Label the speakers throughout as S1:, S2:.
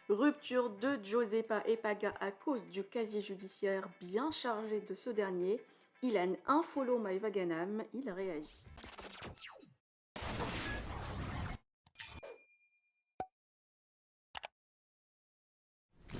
S1: Rupture de Josepa et Paga à cause du casier judiciaire bien chargé de ce dernier. Ilan unfollow Maeva Ganam, il réagit.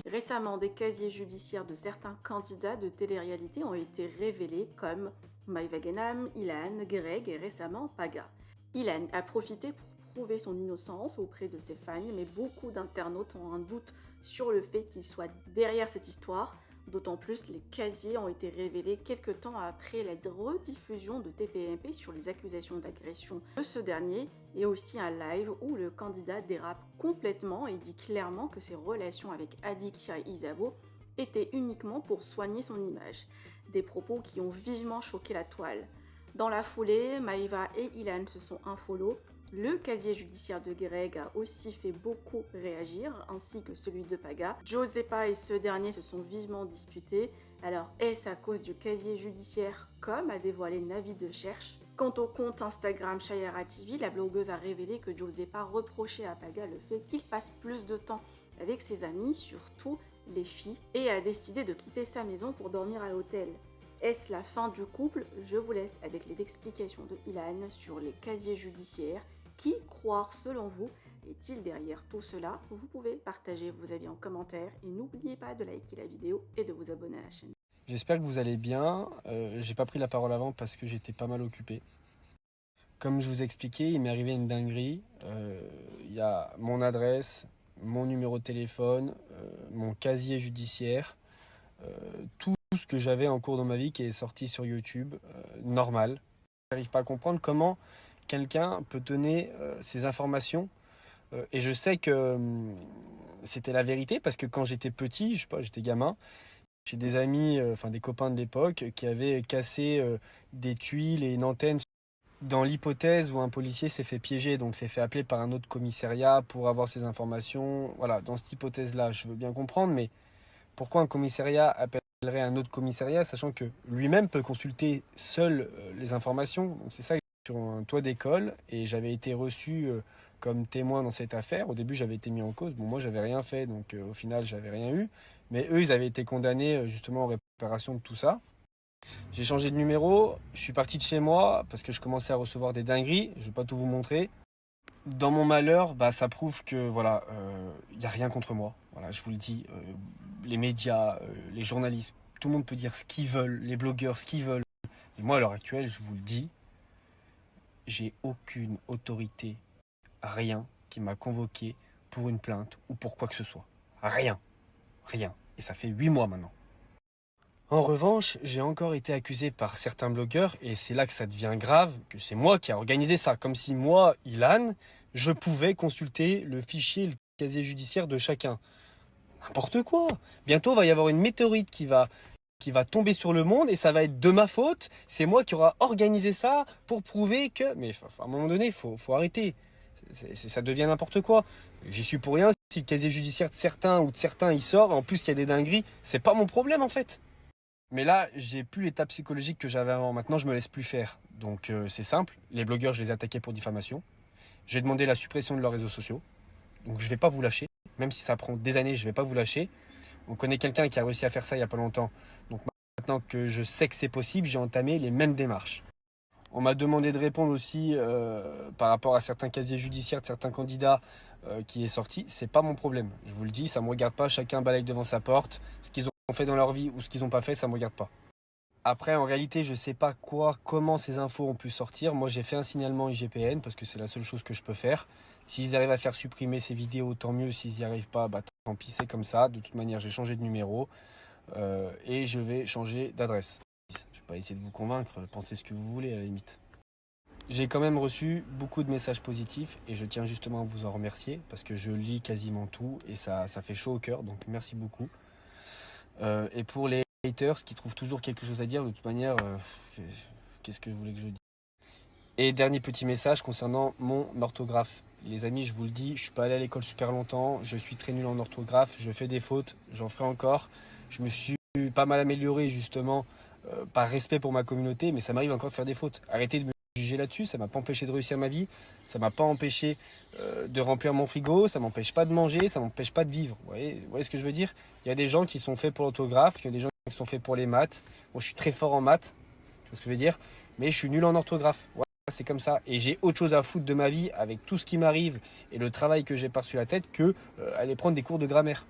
S1: Récemment, des casiers judiciaires de certains candidats de télé-réalité ont été révélés comme Maeva Ganam, Ilan, Greg et récemment Paga. Ilan a profité pour prouver son innocence auprès de ses fans, mais beaucoup d'internautes ont un doute sur le fait qu'il soit derrière cette histoire. D'autant plus, les casiers ont été révélés quelques temps après la rediffusion de TPMP sur les accusations d'agression de ce dernier et aussi un live où le candidat dérape complètement et dit clairement que ses relations avec Adixia et Isabeau étaient uniquement pour soigner son image. Des propos qui ont vivement choqué la toile. Dans la foulée, Maeva et Ilan se sont unfollow. Le casier judiciaire de Greg a aussi fait beaucoup réagir, ainsi que celui de Paga. Josepa et ce dernier se sont vivement disputés. Alors, est-ce à cause du casier judiciaire, comme a dévoilé Navi de Cherche? Quant au compte Instagram Shayara TV, la blogueuse a révélé que Josepa reprochait à Paga le fait qu'il passe plus de temps avec ses amis, surtout les filles, et a décidé de quitter sa maison pour dormir à l'hôtel. Est-ce la fin du couple? Je vous laisse avec les explications de Ilan sur les casiers judiciaires. Qui croire selon vous? Est-il derrière tout cela? Vous pouvez partager vos avis en commentaire et n'oubliez pas de liker la vidéo et de vous abonner à la chaîne.
S2: J'espère que vous allez bien. J'ai pas pris la parole avant parce que j'étais pas mal occupé. Comme je vous ai expliqué, il m'est arrivé une dinguerie. Il y a mon adresse, mon numéro de téléphone, mon casier judiciaire, tout ce que j'avais en cours dans ma vie qui est sorti sur YouTube, normal. J'arrive pas à comprendre comment quelqu'un peut donner ces informations. Et je sais que c'était la vérité parce que quand j'étais petit, je sais pas, j'étais gamin, j'ai des amis, enfin des copains de l'époque, qui avaient cassé des tuiles et une antenne dans l'hypothèse où un policier s'est fait piéger, donc s'est fait appeler par un autre commissariat pour avoir ces informations. Voilà, dans cette hypothèse-là, je veux bien comprendre, mais pourquoi un commissariat appellerait un autre commissariat, sachant que lui-même peut consulter seul les informations. Donc c'est ça, sur un toit d'école, et j'avais été reçu comme témoin dans cette affaire. Au début, j'avais été mis en cause. Bon, moi, j'avais rien fait, donc au final, j'avais rien eu. Mais eux, ils avaient été condamnés justement aux réparations de tout ça. J'ai changé de numéro, je suis parti de chez moi parce que je commençais à recevoir des dingueries. Je vais pas tout vous montrer. Dans mon malheur, ça prouve que voilà, y a rien contre moi. Voilà, je vous le dis. Les médias, les journalistes, tout le monde peut dire ce qu'ils veulent, les blogueurs, ce qu'ils veulent. Et moi, à l'heure actuelle, je vous le dis, j'ai aucune autorité, rien qui m'a convoqué pour une plainte ou pour quoi que ce soit. Rien. Rien. Et ça fait 8 mois maintenant. En revanche, j'ai encore été accusé par certains blogueurs, et c'est là que ça devient grave, que c'est moi qui a organisé ça. Comme si moi, Ilan, je pouvais consulter le fichier, le casier judiciaire de chacun. N'importe quoi. Bientôt, il va y avoir une météorite qui va tomber sur le monde, et ça va être de ma faute. C'est moi qui aura organisé ça pour prouver que... Mais à un moment donné, il faut arrêter. Ça devient n'importe quoi. J'y suis pour rien. Si le casier judiciaire de certains ou de certains il sort, et en plus il y a des dingueries, c'est pas mon problème en fait. Mais là, j'ai plus l'état psychologique que j'avais avant. Maintenant, je me laisse plus faire. Donc c'est simple. Les blogueurs, je les ai attaqués pour diffamation. J'ai demandé la suppression de leurs réseaux sociaux. Donc je vais pas vous lâcher. Même si ça prend des années, je vais pas vous lâcher. On connaît quelqu'un qui a réussi à faire ça il y a pas longtemps. Donc maintenant que je sais que c'est possible, j'ai entamé les mêmes démarches. On m'a demandé de répondre aussi par rapport à certains casiers judiciaires de certains candidats qui est sorti. C'est pas mon problème. Je vous le dis, ça me regarde pas. Chacun balaye devant sa porte. Ce qu'ils ont fait dans leur vie ou ce qu'ils n'ont pas fait, ça me regarde pas. Après, en réalité, je sais pas comment ces infos ont pu sortir. Moi, j'ai fait un signalement IGPN parce que c'est la seule chose que je peux faire. S'ils arrivent à faire supprimer ces vidéos, tant mieux. S'ils n'y arrivent pas, tant pis, c'est comme ça. De toute manière, j'ai changé de numéro et je vais changer d'adresse. Je vais pas essayer de vous convaincre. Pensez ce que vous voulez à la limite. J'ai quand même reçu beaucoup de messages positifs et je tiens justement à vous en remercier parce que je lis quasiment tout et ça fait chaud au cœur. Donc merci beaucoup. Et pour les haters qui trouvent toujours quelque chose à dire, de toute manière, qu'est-ce que vous voulez que je dise? Et dernier petit message concernant mon orthographe. Les amis, je vous le dis, je suis pas allé à l'école super longtemps, je suis très nul en orthographe, je fais des fautes, j'en ferai encore. Je me suis pas mal amélioré justement par respect pour ma communauté, mais ça m'arrive encore de faire des fautes. Arrêtez de me juger là-dessus, ça m'a pas empêché de réussir ma vie, ça m'a pas empêché de remplir mon frigo, ça m'empêche pas de manger, ça m'empêche pas de vivre. Vous voyez ce que je veux dire? Il y a des gens qui sont faits pour l'autographe, il y a des gens qui sont faits pour les maths. Moi, je suis très fort en maths, c'est ce que je veux dire, mais je suis nul en orthographe. Voilà, c'est comme ça. Et j'ai autre chose à foutre de ma vie avec tout ce qui m'arrive et le travail que j'ai par-dessus la tête que aller prendre des cours de grammaire.